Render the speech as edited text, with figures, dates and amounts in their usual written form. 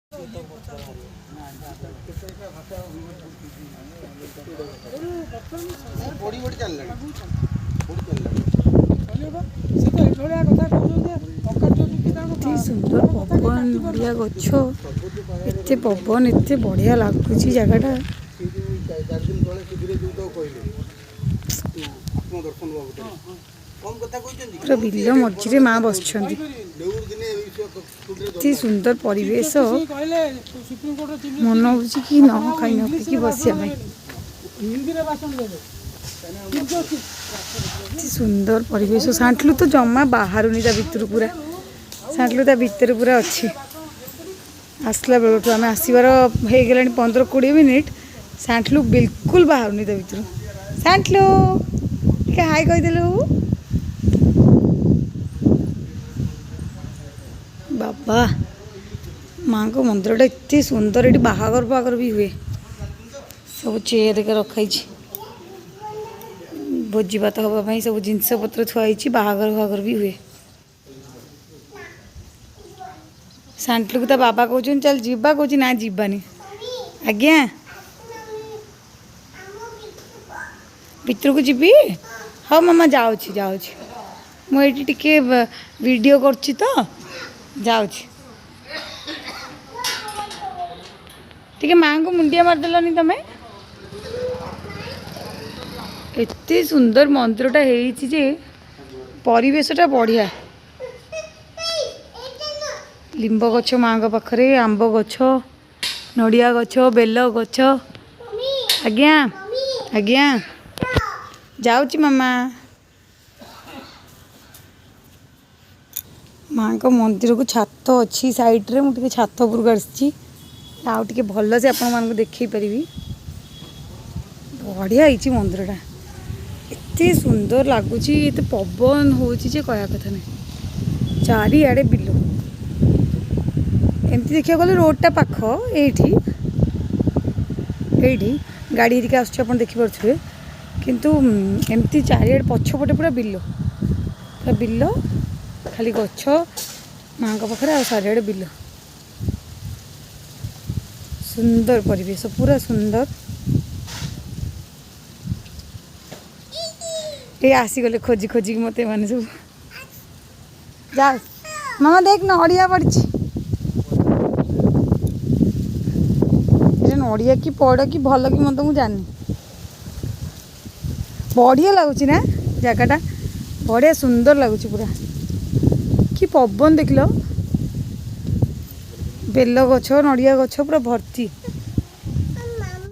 सुंदर पवन बढ़िया गछ एत पवन एत बढ़िया लगुच जगटा पूरा बिल मझे माँ बस सुंदर परिवेश मन हो कि न खाई न पी बस सुंदर परिवेश सांठलू तो जमा बाहर भीतर पूरा सांठलू भीतर पूरा अच्छी आसला बेलू आम आसबार हो गला 15-20 मिनिट सांठलू बिल्कुल बाहर भीतर सांठलू के हाय कहीदेलु बाबा माँ को मंदिरटा एत सुंदर ये बाहागर बागर भी हुए सब चेयर के रखाई भोजी भात हाँपाई सब जिनस पत्र थुआई बाहागर बाहागर भी हुए सांठलू को बाबा कहते चल जीवा कौच ना जीवानी आज्ञा भीतर को जीवी हाँ मामा जाऊँगी जाऊँगी मुझे टिके वीडियो करची तो जाऊँगी टिके माँ को मुंडिया मारदेलनी तमें एत सुंदर मंदिरटा है परिवेशटा बढ़िया लिंब गछ माँ पाखरे आंब गछ नड़िया गछ बेल गछ आज्ञा आज्ञा जाऊँगी मामा माँ को मंदिर को छात अच्छी साइड रे मुझे छात उपरक आसी आउ टे भल से आपण मानक देखई पारि बढ़िया ही मंदिरटा एत सुंदर लगुच एत पवन हो कह कथा ना चारिआडे बिल एमती देखा गले रोडटा पाख ये गाड़ी हेरिका आस देखिपे किंतु एमती चारिआडे पछपटे पूरा बिल खाली गछ माँ पाखे आ चारिआडे बिल सुंदर परिवेश पूरा सुंदर ये आसीगले खोजी खोजी मत मैंने सब जा मामा देख नड़िया पड़ी नड़िया कि पड़ कि भल कि मत मुझे जानी बढ़िया लगुच ना जगटा बढ़िया सुंदर लगुच पूरा कि पवन देख लो बेल गछ नड़िया गछ पूरा भर्ती